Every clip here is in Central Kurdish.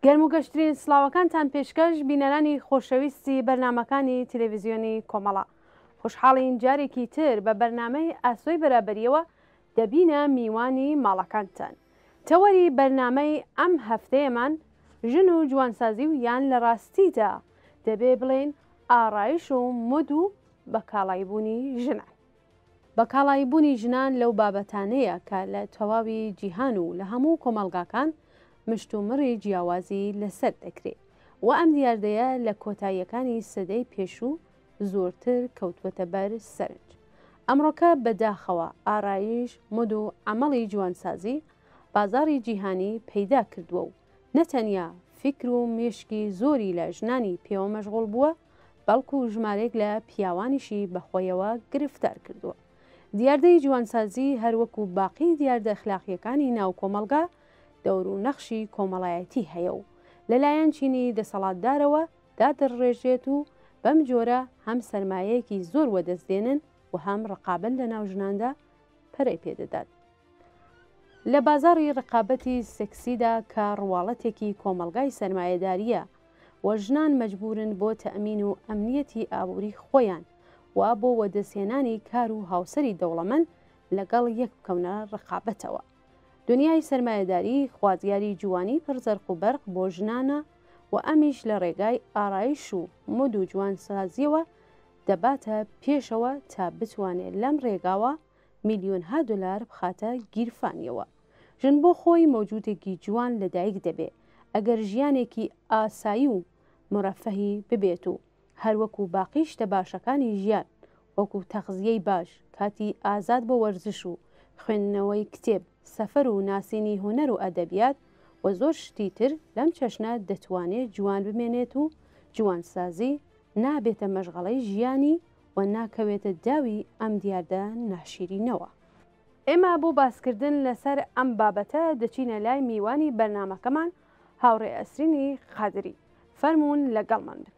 گەرم و گەشترین سڵاوەکانتان پێشکەش بینەرانی خۆشەویستی بەرنمەکانی تەلەڤیزیۆنی کۆمەڵە. خۆشحاڵین جارێکی تر بە بەرنامەی ئاسۆی بەرابەریەوە دەبینە میوانی ماڵەکانتان. تەوەری بەرنامەی ئەم هەفتەیەمان ژن و جوانسازی و یان لە ڕاستیدا دەبێ بڵێن ئارایش و مد و بەکاڵایبوونی ژنان. بەکاڵایبوونی ژنان لەو بابەتانەیە کە لە تەواوی جیهان و لە هەموو کۆمەڵگاکان مشتومڕی جیاوازی لەسەر دەکرێت و ئەم دیاردەیە لە کۆتاییەکانی سەدەی پێشوو زۆرتر کەوتوەتە بەر سەرنج. ئەمڕۆکە بەداخەوە ئارایش، مد و عمەڵی جوانسازی بازاری جیهانی پەیدا کردووە و نەتەنیا فکر و مێشکی زۆری لە ژنانی پێوە مەشغوڵ بووە، بەڵکو و ژمارێک لە پیاوانیشی بەخۆیەوە گرفتار کردووە. دیاردەی جوانسازی هەروەکو باقی دیاردە ئەخلاقیەکانی ناو کۆمەلگا دەور و نەخشی کۆمەڵایەتی هەیە و لەلایەن چینی دەسەڵاتدارەوە دادەڕێژێت و بەم جۆرە هەم سەرمایەیەکی زۆر وەدەستێنن و هەم ڕقابەت لە ناو ژناندا پەرەی پێدەدات. لە بازاڕی ڕقابەتی سێکسیدا کە ڕواڵەتێکی کۆمەلگای سەرمایەداریە و ژنان مەجبورن بۆ تەئەمین و ئەمنیەتی ئابووری خۆیان و بۆ وەدەستێنانی کار و هاوسەری دەوڵەمەند لەگەڵ یەک بکەونە ڕقابەتەوە. دنیای سەرمایەداری خوازیاری جوانی پڕزەرق و بەرق بۆ ژنانە و ئەمیش لە ڕێگای ئارایش و مد و جوانسازیەوە دەباتە پێشەوە تا بتوانێت لەم ڕێگاوە میلیۆنها دلار بخاتە گیرفانیەوە. ژن بۆ خۆی مەوجودێکی جوان لەدایک دەبێت ئەگەر ژیانێکی ئاسایی و مرەفەهی ببێت و هەروەکو باقی شتە باشەکانی ژیان وەکو تەغزیەی باش، کاتی ئازاد بۆ وەرزش و خوێندنەوەی کتێب، سەفەر و ناسینی هونەر و ئەدەبیات و زۆر شتی تر لەم چەشنە دەتوانێت جوان بمێنێت و جوانسازی نابێتە مەشغەڵەی ژیانی و ناکەوێتە داوی ئەم دیاردە ناشیرینەوە. ئێمە بۆ باسکردن لەسەر ئەم بابەتە دەچینە لای میوانی بەرنمەکەمان هاوڕێ ئەسرینی خادری. فەرموون لەگەڵمان بن.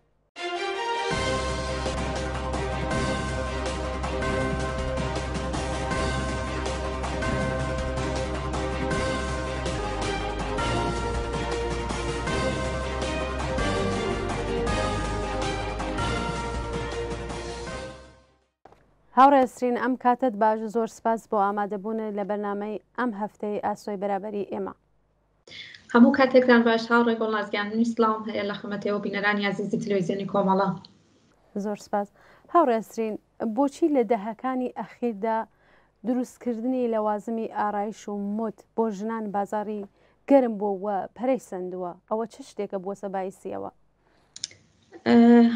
هاوڕێسترین ئەم کاتت باش، زۆر سپاس بۆ ئامادەبوون لە بەرنامەی ئەم هەفتەی ئاسۆی بەرابەری ئێمە. هەموو کاتێکتان باش هاوڕێ گۆڵنازگیان، سڵاوم هەیە لە خەمەتەوە بینەرانی عەزیزی تەلەڤیزیۆنی کۆمەڵە. زۆر سپاس. هاوڕێسترین، بۆچی لە دەهەکانی ئەخیردا دروستکردنی لەوازمی ئارایش و مد بۆ ژنان بازاری گەرم بۆوە پەرەی سندووە؟ ئەوە چه شتێکە بۆسە بایسیەوە؟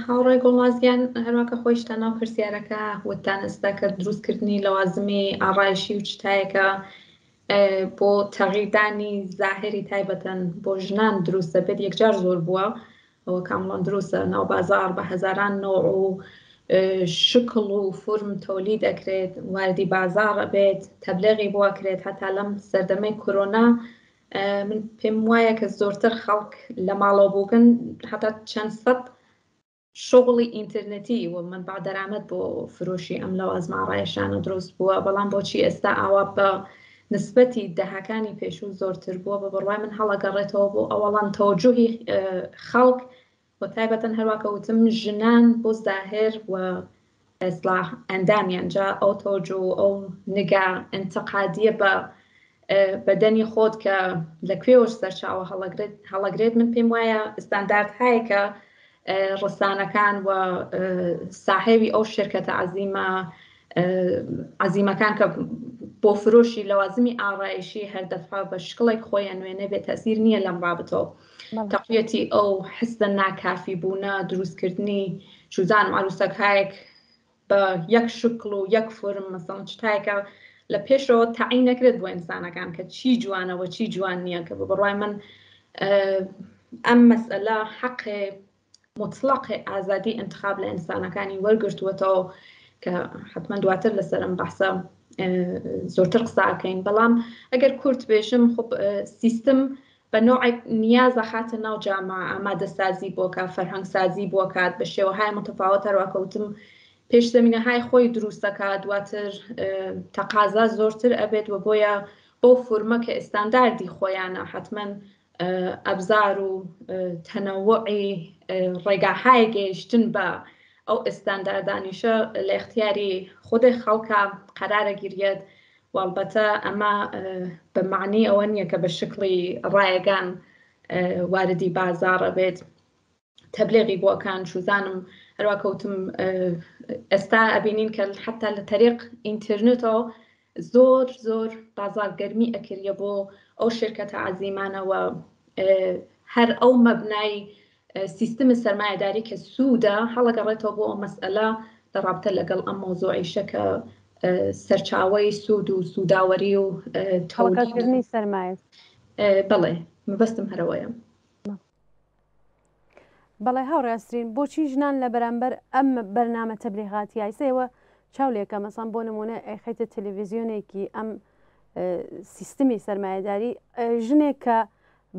هاوڕێ گۆڵنازگیان، هەروەکە خۆیشتە ناو پرسیارەکە وتانستا کە دروستکردنی لەوازمی ئارایشی و چتایەکە بۆ تەغییردانی زاهری تایبەتەن بۆ ژنان دروست دەبێت یەکجار زۆر بووە، ئەوە کامڵان دروستە. ناو بازار بە هەزاران نۆع و شکڵ و فرم تۆلید دەکرێت، واردی بازار ئەبێت، تەبلێغی بۆ ئەکرێت. هەتا لەم سەردەمەی کۆرۆنا من پێم وایە کە زۆرتر خەڵک لە ماڵەوە بووگن، هەتا چەند سەد شغڵی ئینترنێتی و منبع دەرامەت بۆ فرۆشی ئەم لەوازمە ئارایشانە دروست بووە. بەڵام بۆچی ئێستا ئاوا بە نسبەتی دەهەکانی پێشوو زۆرتر بووە؟ بە بڕوای من هەڵەگەڕێتەوە بۆ ئەوەڵان تەوەجوهی خەڵک بۆ تایبەتەن هەروەکە وتم ژنان بۆ زاهر و ئەسلاح ئەندامیان جا ئەو تەوەجوه و ئەو نگا ئینتقادیە بە بەدەنی خۆت کە لەکوێوەش سەرچاوە هەڵەگرێت. من پێم وایە ئستاندارد هەیە کە ڕستانەکان و ساحێوی ئەو شرکەتە عەزیمەکان کە بۆ فرۆشی لەوازمی ئارایشی هەردەفا بە شکڵێک خۆیان نوێنە بێت تەسیر نییە لەم رابطەوە. تەقویەتی ئەو حستە ناکافی بوونە، دروستکردنی شوزان عروسەکایەک بە یەک شکڵ و یەک فرم مەسەڵەن چتایەکە لە پێشەوە تەعین نەکرێت بۆ ئینسانەکان کە چی جوانەوە چی جوان نییە، کە بە بڕوای من ئەم مەسئلە حەقێ مطلقی ئازادی انتخاب لە ئینسانەکانی وەرگرتووەتەوە کە حتمما دواتر لەسەر ئەم بەحسە زۆرتر قساکەین. بەڵام ئەگەر کورت بێژم خب سیستم بە نوعێک نیازە خاتە ناو جامە ئامادەسازی بۆ کات، فەرهەنگسازی بۆ کات بە شێوەهای متفاوت. هەروەکەوتم پێشزەمینەهای خۆی دروستەکە، دواتر تەقازا زۆرتر ئەبێت و بۆیە بۆ فورمە کە ئستانداردی خۆیانە حتمما ئەبزار و تەنەوعی ڕێگاهای گەیشتن بە ئەو ئستانداردانیشە لە اختیاری خودی خەڵکە قەرارە گیرێت و ئەلبەتە ئەمە بە معنی ئەوە نییە کە بە شکلی ڕایگان واردی بازاڕە بێت تەبلیغی بۆکان شوزانم هەروە کەوتم ئێستا ئەبینین کە حتا لە طریق ئینترنێتەوە زۆر بازارگەرمی ئەکردە بۆ ئەو شرکەتە عەزیمانەوە هەر ئەو مەبنای سیستمی سەرمایەداری کە سوودە هەڵەگەڕێتەوە بۆ ئەو مەسئلە لە رابطە لەگەڵ ئەم مۆزوعیشە کە سەرچاوەی سوود و سووداوەری و تەڵقەکردنی سەرمایە. بەڵێ مەبەستم هەرەوەیە. بەڵێ هاوڕاسترین بۆچی ژنان لە بەرامبەر ئەم بەرنامە تەبلیغاتی یاسەوە چاولێکە مەسان بۆ نمونە ئەیخیتە تەلەڤیزیۆنێکی ئەم سیستمی سەرمایەداری ژنێک کە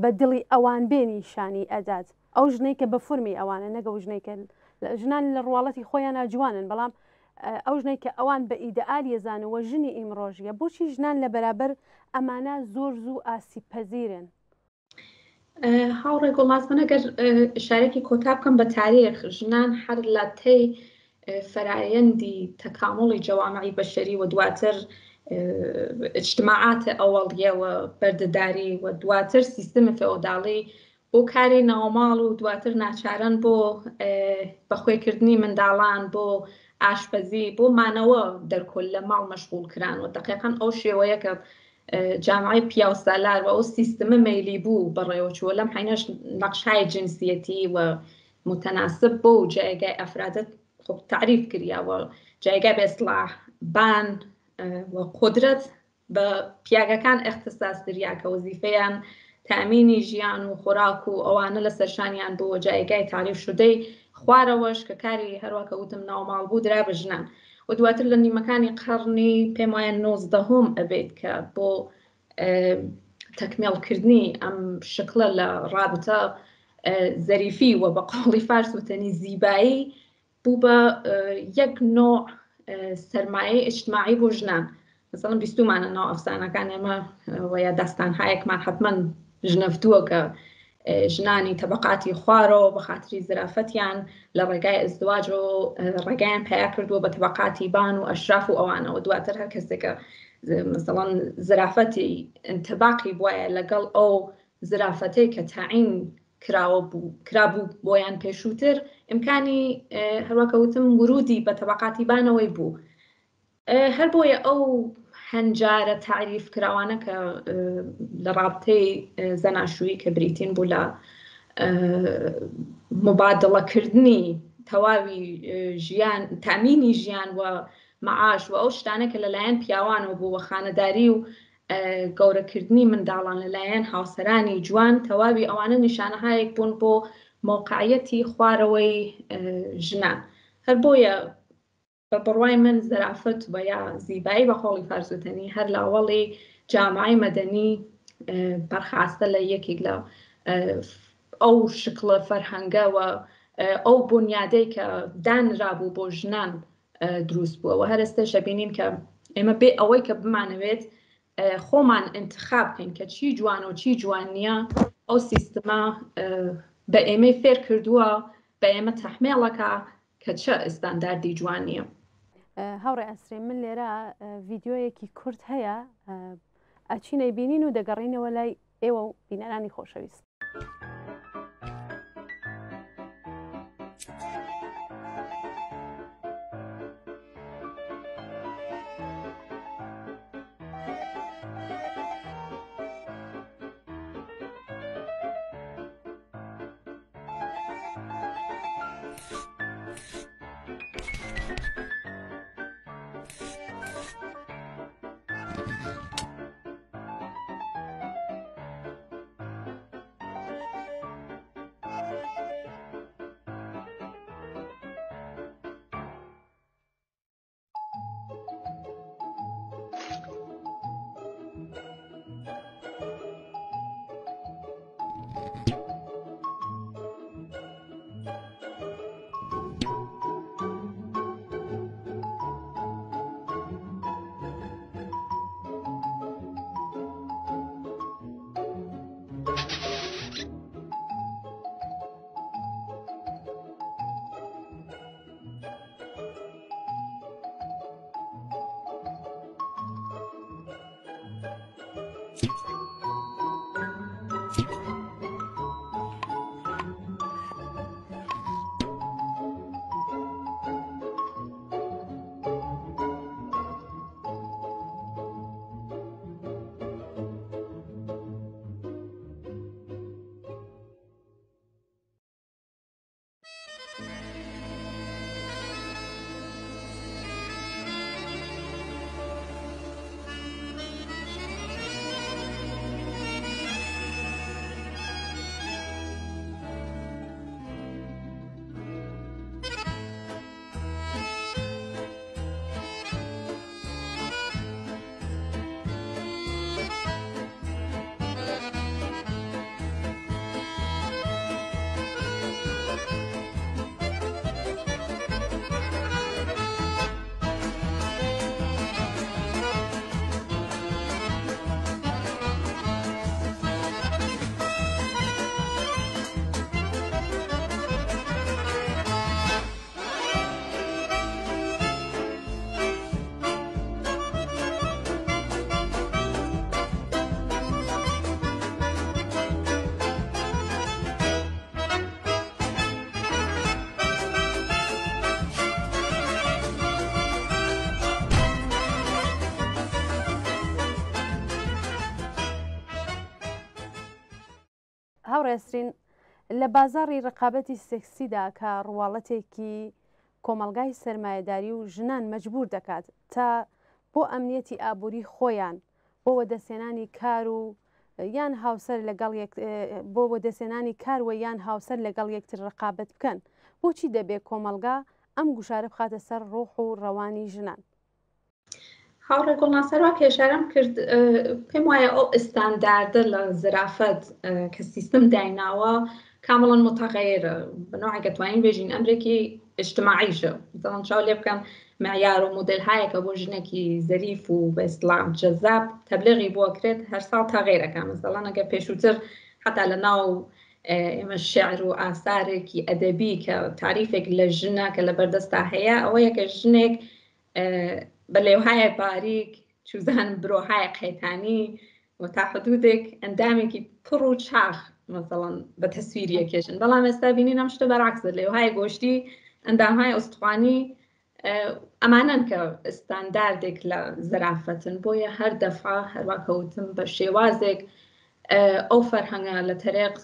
بە دڵی ئەوان بێنی شانی ئەدات ئەو ژنەی کە بە فورمی ئەوانە نەگە و ژنێکە ژنان لە ڕواڵەتی خۆیان ناجوانن بەڵام ئەو ژنێک کە ئەوان بە ئیدەئالی زانەوە ژنی ئیمڕۆژیە بۆچی ژنان لە بەرابەر ئەمانە زۆر زوو ئاسیبپەزیرن؟ هاوڕێ گوڵاسمە ئەگەر شارێکی کۆتا بکەم بە تاریخ ژنان هەر لە تێی فەرایەندی تەکامڵی جەوامعی بەشەری و دواتر اجتماعاتە ئەوەڵیەوە بەردەداری و دواتر سیستمی فێۆداڵی بۆ کاری ناوماڵ و دواتر ناچارن بۆ بەخۆیکردنی منداڵان بۆ ئاشپەزی بۆ مانەوە دەرکۆل لە ماڵ مەشغوڵ کران و دقیقاً ئەو شێوەیە کە جامعی پیاوسالار و ئەو سیستمە مەیلی بوو بەڕێوەچووە لەم حینەش نەقشای جنسیەتی و متەناسب بۆ و جایگای ئەفرادت خب تعریف کردیاوە جایگای بێسلاح بان و قدرت بە پیاگەکان اختصاص دریا کە وەزیفەیان تامینی ژیان و خۆراک و ئەوانە لە سەرشانیان بۆ جایگای تعریف شدەی خوارەوەش کە کاری هەروە کەوتم ناوماڵ بوو درا بە ژنان و دواتر لە نیمەکانی قەڕنی پێم وایە 19 ئەبێت کە بۆ تەکمیلکردنی ئەم شکلە لە رابطە زەریفی و بە قوڵی فارس وتەنی زیبایی بوو بە یەک نوع سەرمایە اجتماعی بۆ ژنان مثلا بیستمانە ناو ئەفسانەکان ئێمە وە داستانهایەکمان حتمما ژنەفتووە کە ژنانی تەبقاتی خوارەوە بە خاتری زرافەتیان لە ڕێگای ئەزدواج و ڕێگایان پیا کردووە بە تەبقاتی بان و ئەشراف و ئەوانەوە دواتر هەر کەسێکە مثلا زرافەتی انتباقی بواە لەگەڵ ئەو زرافەتەی کە تاعین کرابوو بۆیان پێشووتر ئیمکانی هەروەکەوتم ورودی بە تەبقاتی بانەوەی بوو هەر بۆیە ئەو هەنجارە تعریف کراوانە کە لە رابطەی زەناشویی کە بریتین بوو لە مبادڵەکردنی تەواوی ژیان تامینی ژیان و معاش و ئەو شتانە کە لەلایەن پیاوانەوە بوو وە خانەداری و گەورەکردنی منداڵان لەلایەن هاوسەرانی جوان تەواوی ئەوانە نیشانەهایەک بوون بۆ موقعیەتی خوارەوەی ژنان هەر بۆیە بە بڕوای من زەرافەت و یا زیبایی بە قۆڵی فارسوتەنی هەر لاوەڵی جامعی مەدەنی بەرخاستە لە یەکێک لە ئەو شکلە فەرهەنگەوە ئەو بنیادەی کە دانرابوو بۆ ژنان دروست بووە و هەر ئێستاش بینین کە ئێمە بێ ئەوەی کە بمانەوێت خۆمان انتخاب بکەین کە چی جوانە و چی جوان نییە ئەو سیستما بە ئێمەی فێر کردووە بە ئێمە تەحمێڵەکە کە چه ئستانداردی جوان نییە. هاوڕێ ئەسرێ من لێرە ڤیددیۆیەکی کورت هەیە ئەچینەی بینین و دەگەڕینەوە لای ئێوە و بینەرانی خۆشەویست. هاوڕێسترین لە بازاڕی ڕقابەتی سێکسیدا کە ڕواڵەتێکی کۆمەلگای سەرمایهداری و ژنان مەجبور دەکات تا بۆ ئەمنیەتی ئابووری خۆیان بۆ وەدەسێنانی کار و یان هاوسەر لەگەڵ بۆ وەدەسێنانی کاروە یان هاوسەر لەگەڵ یەکتر ڕقابەت بکەن بۆچی دەبێت کۆمەلگا ئەم گوشارە بخاتە سەر ڕۆح و ڕەوانی ژنان؟ هاوڕێ گوڵناسەروا کێشارم کرد پێم وایە ئەو ئستانداردە لە زرافەت کە سیستم دایناوە کامڵەن متغیرە بەنوعی دەتوانین بێژین ئەمرێکی اجتماعیشە دەڵم چاو لێ بکەم معیار و مۆدل‌هایەکە بۆ ژنێکی زەریف و بە ئیسلام جەذاب تەبلیغی بۆ کرێت هەر ساڵ تەغیرەکە مەسەڵەن ئەگەر پێشووتر حتا لە ناو ئێمە شێعر و ئاسارێکی ئەدەبی کە تاریفێک لە ژنە کە لە بەردەستا هەیە ئەوە یەکە ژنێک بە لێوهایە باریک چوزان برۆهای قەیتانی و تا حدودێک ئەندامێکی پڕ و چاخ مەسەڵەن بە تەسویریە کێشن بەڵام ئێستا بینین ئەم شتە بەڕاکسە لێوهای گۆشتی ئەندامهای ئوستوانی ئەمانن کە ئستانداردێک لە زرافەتن بۆیە هەر دەفا هەروەکەوتم بە شێوازێک ئەو فەرهەنگە لە تەرێق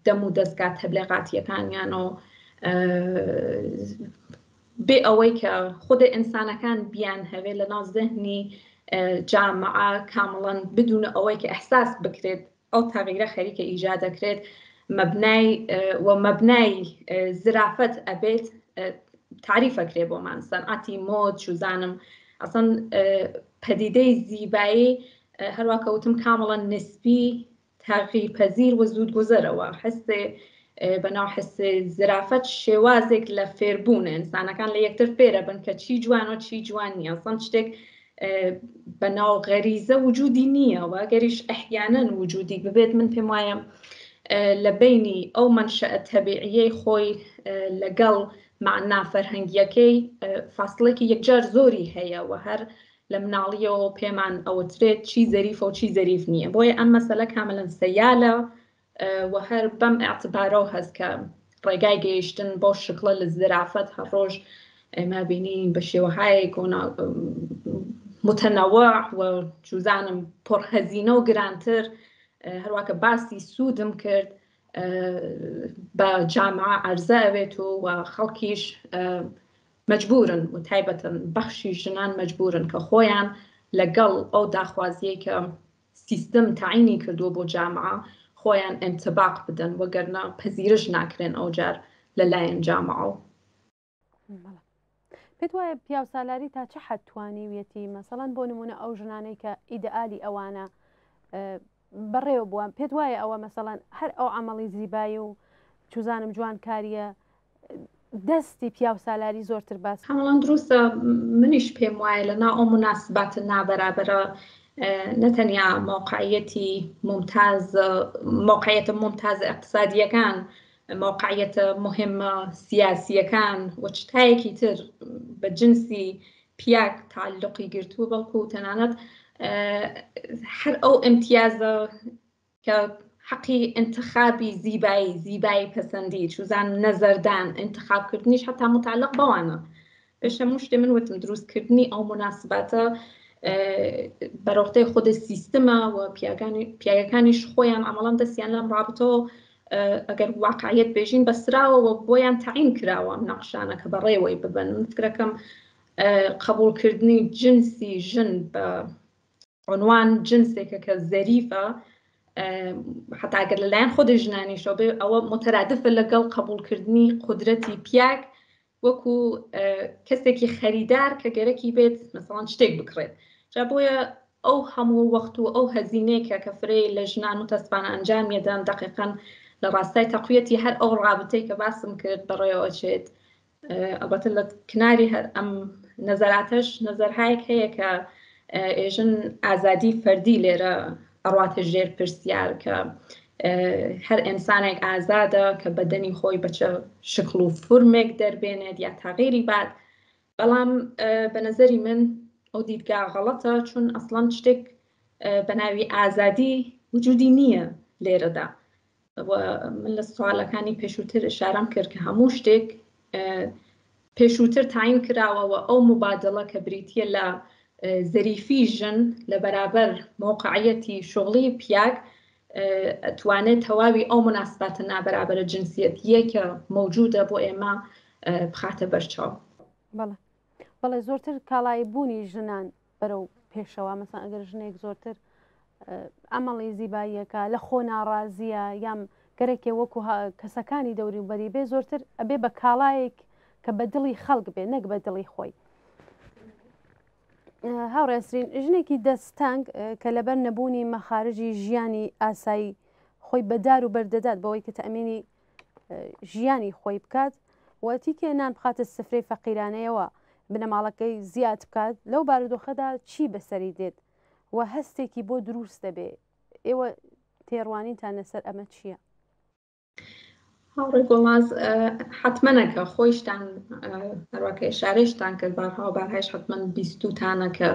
دەم و دەستگات تەبلیغاتیەکانیان و بێ ئەوەی کە خودە ئینسانەکان بیان هەوێ لە ناو زەهنی جامعە کامڵەن بدون ئەوەی کە ئەحساس بکرێت ئەو تەغیرە خەریکە ئیجاد دەکرێت مەبنای زرافەت ئەبێت تعریفەکرێ بۆمان سەنعەتی مۆد چوزانم ئەسەن پەدیدەی زیبایی هەروەکەوتم کامڵەن نسبی تغییرپەزیر و زود گوزەرەوە حسێ بەناو حسێ زرافەت شێوازێک لە فێربوونە ئینسانەکان لە یەکتر فێرە بن کە چی جوانە چی جوان نییە ئەسەن شتێک بەناو غەریزە وجودی نییە و ئەگەریش ئەحیانەن وجودی ببێت من پێم وایە لە بینی ئەو منشأە تەبیعیەی خۆی لەگەڵ معنا فەرهەنگیەکەی فاصلێکی یەکجار زۆری هەیە و هەر لە مناڵیەوە پێمان ئەوترێت چی زەریفە و چی زەریف نییە بۆیە ئەم مەسەلە کاملەن سەیالە و هەر بەم ئاعتبارەوە هەست کە ڕێگای گەیشتن بۆ شکڵە لە زرافەت هەر ڕۆژ ئێمە بینین بە شێوەهایەک متەنەوع و چوزانم پڕهەزینە و گرانتر هەروەکە باسی سوودم کرد بە جامعە عەرزە ئەوێت و خەڵکیش مەجبورن و تایبەتەن بەخشی ژنان مەجبورن کە خۆیان لەگەڵ ئەو داخوازیەی کە سیستم تعینی کردووە بۆ جامعە خۆیان ئەنتباق بدەن وەگەرنە پەزیرش ناکرێن ئەو جار لەلایەن جامعە. پێت وایە پیاوسالاری تا چه حد توانیویەتی مەسەڵەن بۆ نمونە ئەو ژنانەی کە ئیدئالی ئەوانە بەڕێوە بووە پێت وایە ئەوە مەسەڵەن هەر ئەو عملی زیبایی و چوزانم جوانکاریە دەستی پیاوسالاری زۆرتر باس هەمڵان دروستە منیش پێم وایە لەنا ئەو مناسباتە نابەرابەرە نەتەنیا موقعیەتە ممتازە اقتصادیەکان موقعیەتە مهمە سیاسیەکان و چتایەکی تر بە جنسی پیاک تعلقی گرتووە بەڵکو و تەنانەت هەر ئەو ئیمتیازە کە حەقی انتخابی زیبایی پەسەندی چوزان نەزەردان انتخابکردنیش هەتا متعلق بەوانە پێش هەموو شتێ من وتم دروستکردنی ئەو مناسباتە بەڕۆختەی خودە سیستمە و پیاگەکانیش خۆیان ئەمەڵەن دەستیان لەم ڕابطەوە ئەگەر واقعیت بێژین بەسراوەوە بۆیان تعین کراوە ئەم نەخشانە کە بەڕێوەی ببن من فکرەکەم قبولکردنی جنسی ژن بە عنوان جنسێکە کە زەریفە حتا ئەگەر لەلایەن خودی ژنانیشەوە بێ ئەوە مترادفە لەگەڵ قبولکردنی قودرەتی پیاک وەکو کەسێکی خەریدار کە گەرەکی بێت مەسەڵەن شتێک بکڕێت جا بۆیە ئەو هەموو وەخت و ئەو هەزینەیەکە کە فرەی لە ژنان و تەسبانە ئەنجامیەدان دەقیقەن لە ڕاستای تەقویەتی هەر ئەو ڕابطەی کە باسم کرد بەڕێوە چێت ئەبەتە لە کناری هەر ئەم نەزەراتەش نەزەرهایەک هەیە کە ئێژن ئازادی فەردی لێرە ئەڕاتە ژێر پرسیار کە هەر ئینسانێک ئازادە کە بەدەنی خۆی بەچە شکل و فرمێک دەربێنێت یا تاغیری بات بەڵام بە نەزەری من ئەو دیدگا غەڵەتە چون ئەسڵەن شتێک بە ناوی ئازادی وجودی نییە لێرەدا من لە سوالەکانی پێشووتر ئشارەم کرد کە هەموو شتێک پێشووتر تعین کراوەوە ئەو مبادلە کە بریتیە لە زەریفی ژن لە بەرابەر موقعیەتی شغلی پیاک توانێت تەواوی ئەو مناسباتە نابەرابەرە جنسیەتیە کە موجودە بۆ ئێمە بخاتە بەرچاو. بەڵێ زۆرتر کاڵایی بوونی ژنان بەرەو پێشەوە، مەسەن ئەگەر ژنێک زۆرتر ئەمەڵی زیباییەکە لە خۆ ناڕازیە یام گەرەکێ وەکو کەسەکانی دەوری بەری بێ زۆرتر ئەبێ بە کاڵایەک کە بە دڵی خەڵک بێ نەک بە دڵی خۆی. هاوڕێسرین ژنێکی دەستانگ کە لەبەر نەبوونی مەخارجی ژیانی ئاسایی خۆی بەدار و بەردەدات بەوەی کە تەمینی ژیانی خۆی بکات وەتیکێ نان بخاتە سفرەی فەقیرانەیەوە بنەماڵەکەی زیاد بکات لەو بارودۆخەدا چی بەسەری دێت و هەستێکی بۆ دروست دەبێ. ئێوە تێڕوانینتان لەسەر ئەمە چییە؟ هاوڕێ گۆڵاز حتممەنەکە خۆیشتان هەروەکە شارێشتان کرد بارهاش حتممە بیستوتانەکە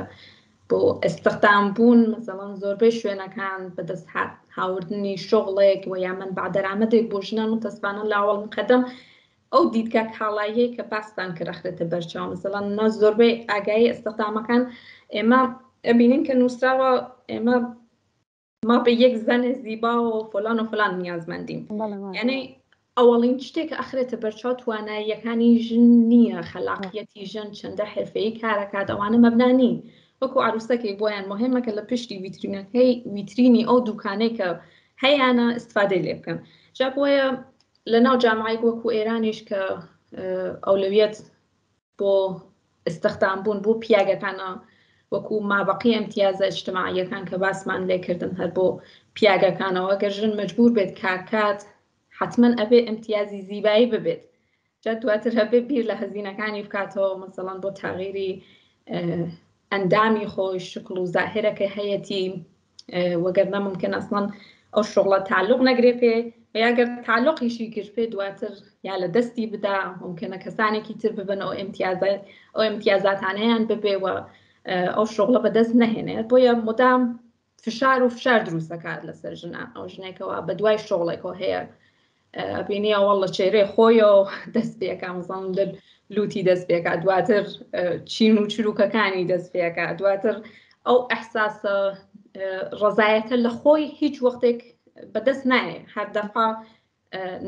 بۆ ئێستەختان بوون مەسەڵەن زۆربەی شوێنەکان بەدەست هاوردنی شغڵێک و یا من بەدەرامەدێک بۆ ژنان و تەسبانە لاوەڵ قەدەم ئەو دیدگا کاڵاییە کە باستان کرەخرێتە بەرچاو مەسەڵەن نە زۆربەی ئاگایی ئێستەختامەکان ئێمە ئەبینین کە نووسراوە ئێمە ما بە یەک زەنێ زیبا و فلان و فلان نیازمەندیم یعنی ئەوەڵین شتێکە ئەخرێتە بەرچاو تواناییەکانی ژن نییە خەلاقیەتی ژن چەندە حرفەیی کارەکات ئەوانە مەبنانی وەکو عروسەکێک بۆیان مهمەکە لە پشتی ویترینەکەی ویترینی ئەو دوکانەی کە هەیەیانە ئستفادەی لێ بکەن جا بۆیە لە ناو جامعایك وەکو ئێرانیش کە ئەولەویەت بۆ ئستەختان بوون بۆ پیاگەکانە وەکو مابەقی ئەمتیازە اجتماعیەکان کە باسمان لێکردن هەر بۆ پیاگەکانەوە گەر ژن مەجبور بێت کارکات حتمما ئەبێ ئەمتیازی زیبایی ببێت جا دواتر هەبێ بیر لە هەزینەکانی بکاتەوە مەسەڵەن بۆ تاغیری ئەندامی خۆی شکل و زاهرەکە هەیەی وەگەرنە ممکن ئەسڵەن ئەو شغڵە تعلق نەگرێ پێ یاگەر تعلقیشی گرت پێ دواتر یا لە دەستی بدا ممکنە کەسانێکی تر ببن ئەو ئەمتیازاتانەیان ببێوە ئەو شغڵە بەدەست نەهێنێت بۆیە مدام فشار و فشار دروستەکات لەسەر ژنان ئەو ژنێکەوە بە دوای شغڵێکەوە هەیە بینی ئەوەڵ لە چێرێ خۆیەوە دەست پێەکە مزان لە لوتی دەست پێکە دواتر چین و چروکەکانی دەست پێەکە دواتر ئەو ئەحساسە ڕزایەتە لە خۆی هیچ وەختێک بەدەست نایە هەر دەفا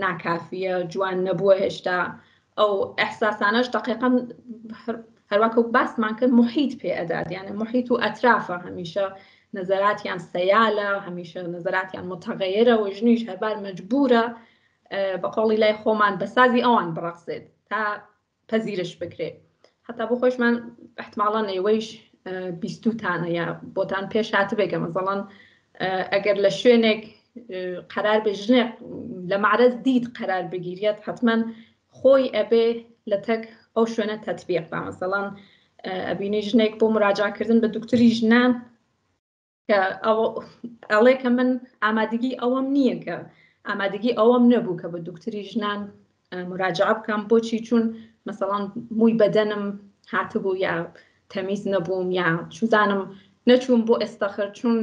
ناکافیە جوان نەبووە هێشتا ئەو ئەحساسانەش دقیقاً هەروەکە باسمان کرد محیط پێ ئەدات یانە محیط و ئەترافە هەمیشە نەزەراتیان سەیالە هەمیشە نەزەراتیان متغەیرە و ژنیش هەربار مەجبورە بە قۆڵی لای خۆمان بەسازی ئەوان بڕەخسێت تا پەزیرش بکرێت هەتا بۆ خۆشمان احتماڵا نێوەیش بیستوتانە یا بۆتان پێش هاتبێگە مەزەڵەن ئەگەر لە شوێنێک قەرار بێ ژنێک لە معرەز دیت قەرار بگیرێت حتمما خۆی ئەبێ لە تەک ئەو شوێنە تەطبیق بە مەسەڵەن ئەبینی ژنێک بۆ مراجعکردن بە دوکتوری ژنان کە ئەڵێ کە من ئامادەگی ئەوەم نییە کە ئامادەگی ئەوەم نەبوو کە بە دوکتوری ژنان مراجعە بکەم بۆچی چون مەسەڵەن مووی بەدەنم هاتبوو یا تەمیز نەبووم یا چوزانم نەچووم بۆ ئێستەخر چون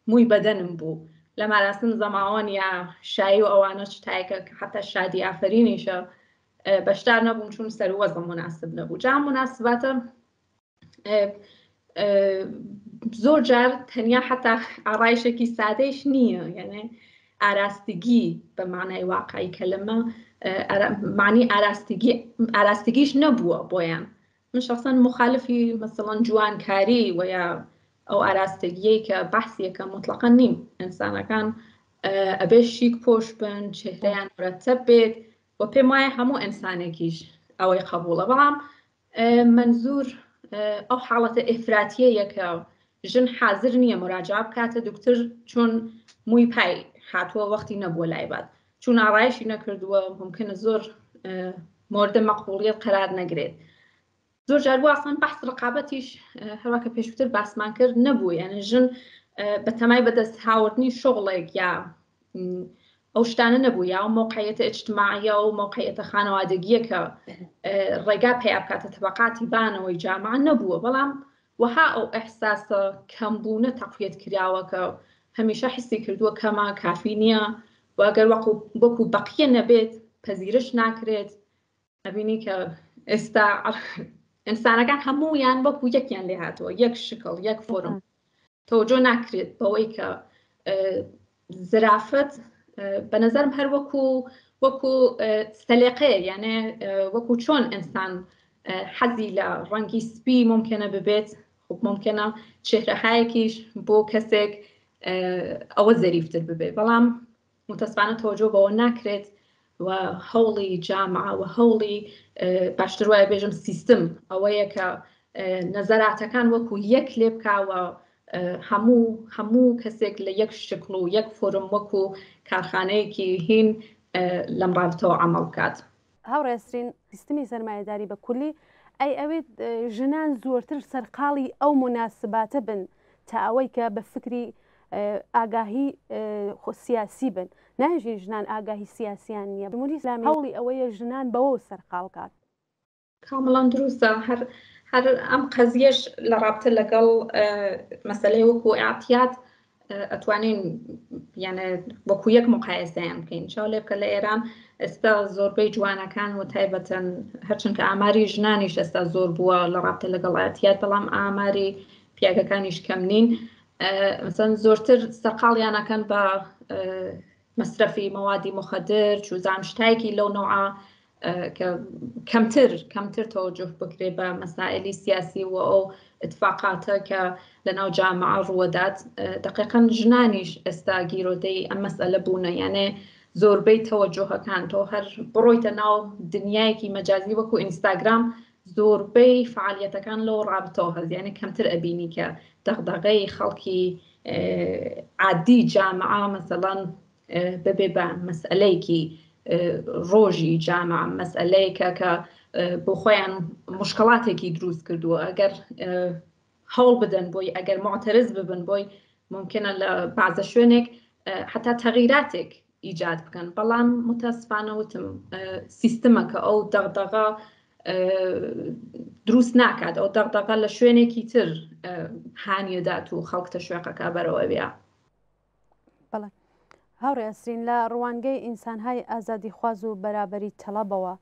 مووی بەدەنم بوو لە ماراسم زەماوەن یا شایی و ئەوانە چتایەکە کە حتا شادی ئافرینیشە بەشدار نەبووم چون سەروەزم مناسب نەبوو جا مناسباتە زۆر جار تەنیا حتا ئاڕایشێکی سادەیش نییە یعنی ئاراستگی بە معنای واقعی کەلمە معنی ئاراستگیش نەبووە بۆیان من شخصا مخالفی مەسەڵەن جوانکاری و یا ئەو ئاراستگیەی کە بەحسیەکە مطلقاً نیم ئینسانەکان ئەبێ شیک پۆش بن چهرەیان مرتب بێت و پێم وایە هەموو ئینسانێکیش ئەوەی قبوڵە بەڵام منزور ئەو حاڵەتە ئفراتیەیە کە ژن حاضر نییە مراجعە بکاتە دکتر چون مووی پای هاتووە وەختی نەبووە لایبات چون ئاڕایشی نەکردووە ممکنە زۆر مۆردە مەقبوڵیت قەرار نەگرێت زۆر جار بوو ئاسان بەحس ڕقابەتیش هەروەکە پێشووتر باسمان کرد نەبوو یعنی ژن بە تەمای بەدەست هاوردنی شغڵێک یا ئەو شتانە نەبوو یا ئەو موقعیەتە ئیجتماعیە و موقعیەتە خانەوادەگیە کە ڕێگا پێیا بکاتە تەبەقاتی بانەوەی جامعە نەبووە بەڵام وەها ئەو ئەحساسە کەمبوونە تەقویەت کراوە کە هەمیشە حسی کردووە کەمە کافی نییە و ئەگەر وەکو بەقیە نەبێت پەزیرش ناکرێت ئەبینی کە ئێستا ئینسانەکان هەموویان وەکو یەکیان لێ هاتووە یەک شکڵ یەک فۆرم تۆجۆ ناکرێت بەوەی کە زرافەت بە نەزەرم هەر وەکو سەلێقەیە، یانێ وەکو چۆن ئینسان حەزی لە ڕەنگی سپی ممکنە ببێت، ممکنە چێهرەهایەکیش بۆ کەسێک ئەوە زەریفتر ببێت، بەڵام متەسفانە تۆجۆ بەوە ناکرێت و هەوڵی جامعە و هەوڵی باشتر وایە بێژم سیستم ئەوەیە کە نەزەراتەکان وەکو یەک لێ بکاوە، هەموو کەسێک لە یەک شکل و یەک فۆرم وەکو کارخانەیەکی هین لەم رابطەوە عەمەڵ بکات. هاوڕێسترین سیستمی سەرمایەداری بە کولی ئەوێت ژنان زۆرتر سەرقاڵی ئەو مناسباتە بن تا ئەوەی کە بە فکری ئاگاهی سیاسی بن، ناژی ژنان ئاگاهی سیاسیان نییە. جمهوری ئیسلامی هەوڵی ئەوەیە ژنان بەوە سەرقاڵ کات. کامەڵان دروستە. هەر ئەم قەزیەش لە رابطە لەگەڵ مەسەلەی وەکو ئاعتیاد ئەتوانین یانە وەکو یەک مقایسەیان بکەین. چاو لێ بکە لە ئێران ئێستا زۆربەی جوانەکان و تایبەتەن هەرچەندکە ئاماری ژنانیش ئێستا زۆر بووە لە رابطە لەگەڵ ئاعتیاد، بەڵام ئاماری پیاگەکانیش کەم نین. مثلا زۆرتر سەرقاڵیانەکەن بە مەصرفی مەوادی مخدر، چوزان شتایەکی لەو نوعە کە کەمتر تەوەجه بکرێ بە مەسائلی سیاسی و ئەو اتفاقاتە کە لەناو جامعە ڕووەدات. دقیقاً ژنانیش ئێستا گیرۆدەی ئەم مەسئلە بوونە، یانێ زۆربەی تەوەجهەکان تۆ هەر بڕۆیتە ناو دنیایەکی مەجازی وەکو ئینستاگرام، زۆربەی فعالیەتەکان لەو ڕابطەوە هەست، یانێ کەمتر ئەبینی کە دەغدەغەی خەڵکی عادی جامعە مەسەڵەن ببێ بە مەسئلەیەکی ڕۆژی جامعە، مەسئلەیەکە کە بۆ خۆیان مشکڵاتێکی دروست کردووە. ئەگەر هەوڵ بدەن بۆی، ئەگەر معتەرز ببن بۆی، ممکنە لە بەعزە شوێنێک حتا تەغییراتێک ئیجاد بکەن، بەڵام متەسفانە وتم سیستمە کە ئەو دەغدەغە دروست ناکات، ئەو دەغدەغە لە شوێنێکی تر هانیەدات و خەڵک تەشویقەکە بەرەوە بێ. بەڵێ هاوڕێ ئەسرین، لە ڕوانگەی ئینسانهای ئازادیخواز و بەرابەری تەڵەبەوە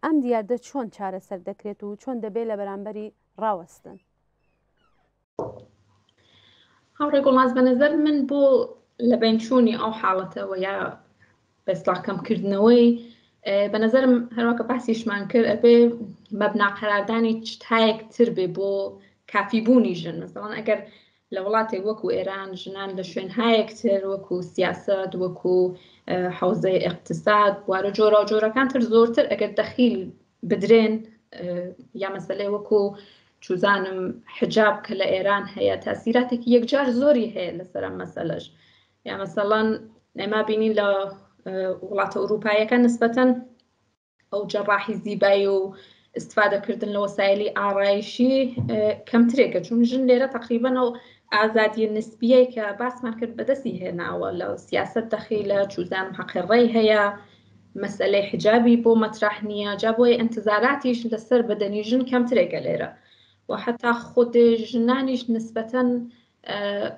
ئەم دیاردە چۆن چارەسەر دەکرێت و چۆن دەبێت لە بەرامبەری ڕاوەستن؟ هاوڕێ گوڵناز، بە نەزەر من بۆ لە بینچوونی ئەو حاڵەتەوە یا بەستاکەمکردنەوەی بە نەزەرم هەروەکە باسیشمان کرد ئەبێ مەبنا قەراردانی چتایەکتر بێ بۆ کافیبوونی ژن. مەسەڵەن ئەگەر لە وڵاتێک وەکو ئێران ژنان لە شوێنهایەکتر وەکو سیاسەت، وەکو حوزەی اقتصاد، بوارە جۆرە و جۆرەکان تر زۆرتر ئەگەر دەخیل بدرێن، یا مەسەلەی وەکو چوزانم حجاب کە لە ئێران هەیە تاسیراتێکی یەکجار زۆری هەیە لەسەر ئەم مەسەلەش، یا مەسەڵەن ئێمە بینین لە وڵاتە ئوروپایەکە نسبەتەن ئەو جەڕاحی زیبایی و استفادەکردن لە وەسایلی ئاڕایشی کەمترێکە، چون ژن لێرە تقریبەن ئەو ئازادی نسبیەی کە باسمان کرد بەدەستی هێناوە لە سیاست دەخیلە، چوزان حەقیڕەی هەیە، مەسئلەی حجابی بۆ مەطرح نییە، جا بۆی ئەنتزاراتیش لەسەر بەدەنی ژن کەمترێکە لێرە، و حتا خودێ ژنانیش نسبەتەن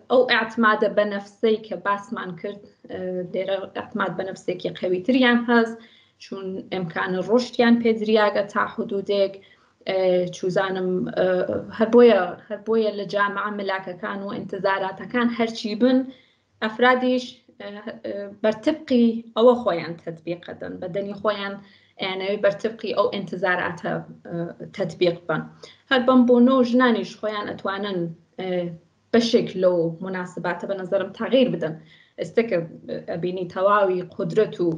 ئەو ئاعتمادە بە نەفسەی کە باسمان کرد لێرە ئاعتماد بە نەفسێکی قەویتریان هەست، چون ئەمکانە ڕۆشتیان پێدریاگە تا حدودێک، چوزانم هەر بۆیە لە جامعە ملاکەکان و ئینتزاراتەکان هەرچی بن ئەفرادیش بەرتبقی ئەوە خۆیان تەطبیقەدەن، بەدەنی خۆیان ئەیانەوێ بەرتبقی ئەو ئینتزاراتە تەطبیق بن. هەر بەم بۆنە و ژنانیش خۆیان ئەتوانن بەشێک لەو مناسباتە بە نەزەرم تەغییر بدەن. ئێستاکە ئەبینی تەواوی قودرەت و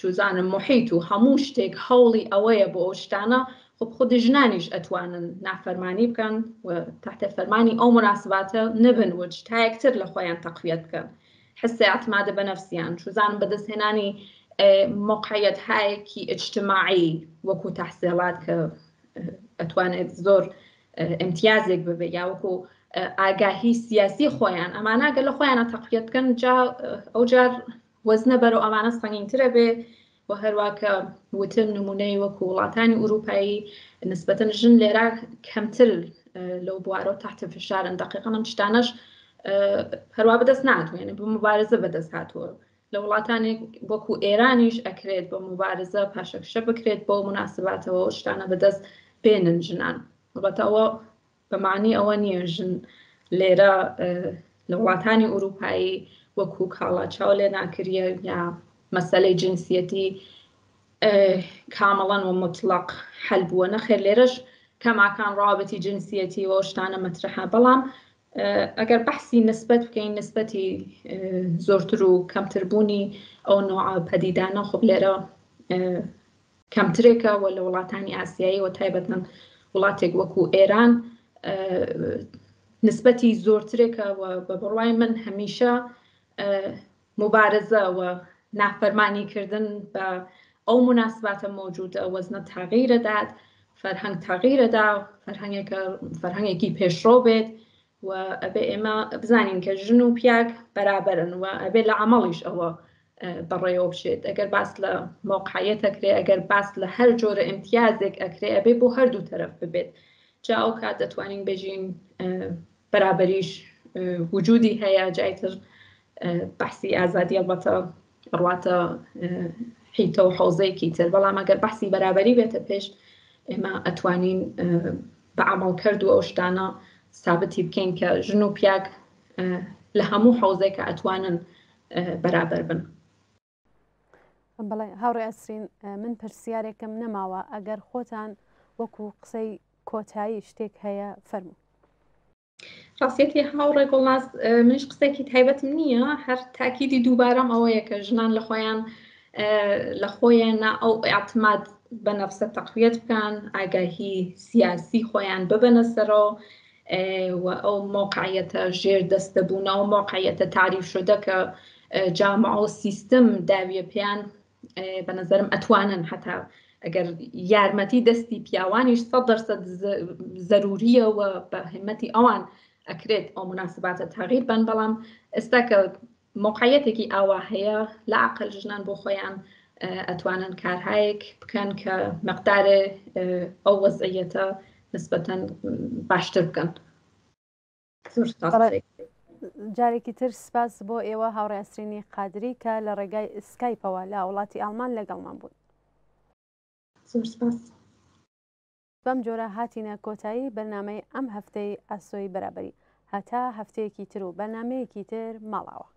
چوزانم محیط و هەموو شتێک هەوڵی ئەوەیە بۆ ئەو شتانە، خب خودی ژنانیش ئەتوانن نافەرمانی بکەن و تحتە فەرمانی ئەو مناسباتە نبن و شتایەکتر لە خۆیان تەقویەت بکەن، حسی ئاعتمادە بە نەفسیان، چوزانم بەدەستهێنانی موقعیەت‌هایەکی اجتماعی وەکو تەحسیلات کە ئەتوانێت زۆر امتیازێک ببێ، یا وەکو ئاگاهی سیاسی خۆیان، ئەمانە گە لە خۆیانە تەقویەت بکەن، ئەو جار وەزنە بەرەو ئەمانە سەنگینترە بێ. و هەروەکە وتم نمونەی وەکو وڵاتانی ئوروپایی نسبەتەن ژن لێرە کەمتر لەو بوارە و تحت فشارن، دقیقاً ئەم شتانەش هەروە بەدەست ناتوە، یعنی بە مبارزە بەدەست هاتووە. لە وڵاتانی وەکو ئێرانیش ئەکرێت بە مبارزە پاشەکشە بکرێت بۆ مناسباتەوە شتانە بەدەست بێنن ژنان. البەتە ئەوە بەمعنی ئەوە نییە ژن لێرە لە وڵاتانی ئوروپایی وەکو کاڵا چاو لێ ناکریە یا مەسەلەی جنسیەتی کامەڵەن و مطلق حەل بووە نەخێر لێرەش کەماکان ڕابەتی جنسیەتی و شتانە مەترحە بەڵام ئەگەر بەحسی نسبەت بکەین نسبەتی زۆرتر و کەمتربوونی ئەو نوع پەدیدانە خۆ لێرە کەمترێکە و لە وڵاتانی ئاسیایی و تایبەتەن وڵاتێک وەکو ئێران نسبەتی زۆرترێکە و بە بڕوای من هەمیشە مبارزە و نافەرمانیکردن بە ئەو مناسباتە مۆجودە وەزنە تاغیرەدات فەرهەنگ تاغیرەدا فەرهەنگێکی پێشڕۆ بێت و ئەبێ ئێمە بزانین کە ژن و پیاک بەرابەرن و ئەبێ لە عەمەڵیش ئەوە بەڕێوە بچێت ئەگەر باس لە مۆقعیەت ئەکرێ ئەگەر باس لە هەر جۆرە ئیمتیازێک ئەکرێ ئەبێ بۆ هەردوو تەرەف ببێت جا ئەو کات دەتوانین بێژین بەرابەریش وجودی هەیە جایتر بەحسی ئازادی ئەڵبەتە ڕواتە حیتە و حوزەیەکی تر بەڵام ئەگەر بەحسی بەرابەری بێتە پێش ئێمە ئەتوانین بە عەمەڵکرد و ئەو شتانە سابتی بکەین کە ژن و پیاک لە هەموو حوزێکە ئەتوانن بەرابەر بن. بەڵێ هاوڕێ ئەسرین من پرسیارێکم نەماوە ئەگەر خۆتان وەکو قسەی کۆتایی شتێک هەیە فەرموو. ڕاستیەتی هاوڕێ گوڵناز منش قسێکی تایبەتم نییە هەر تاکیدی دووبارەم ئەوەیە کە ژنان لە خۆیان ئەو ئاعتماد بە نەفسە تەقویەت بکەن ئاگاهی سیاسی خۆیان ببەنە سەرەوە و ئەو مۆقعیەتە ژێر دەستەبوون ئەو مۆقعیەتە تعریف شدە کە جامعە و سیستم داویە پێیان بە نەزەرم ئەتوانن حتا ئەگەر یارمەتی دەستی پیاوانیش 100% زەروریە و بە هەمەتی ئەوان ئەکرێت ئەو مناسباتە تاغیر بن بەڵام ئێستا کە مۆقعیەتێکی ئاوا هەیە لە عەقل ژنان بۆ خۆیان ئەتوانن کارهایەک بکەن کە مەقدارێ ئەو وەزعیەتە نسبەتەن باشتر بکەن. جارێکی تر سپاس بۆ ئێوە هاوڕێ ئەسرینی قادری کە لە ڕێگای سکایپەوە لە وڵاتی ئەڵمان لەگەڵمان بوون. زۆر سپاس. بەم جۆرە هاتینە کۆتایی بەرنامەی ئەم هەفتەی ئاسۆی بەرابەری هەتا هەفتەیەکی تر و بەرنامەیەکی تر ماڵاوە.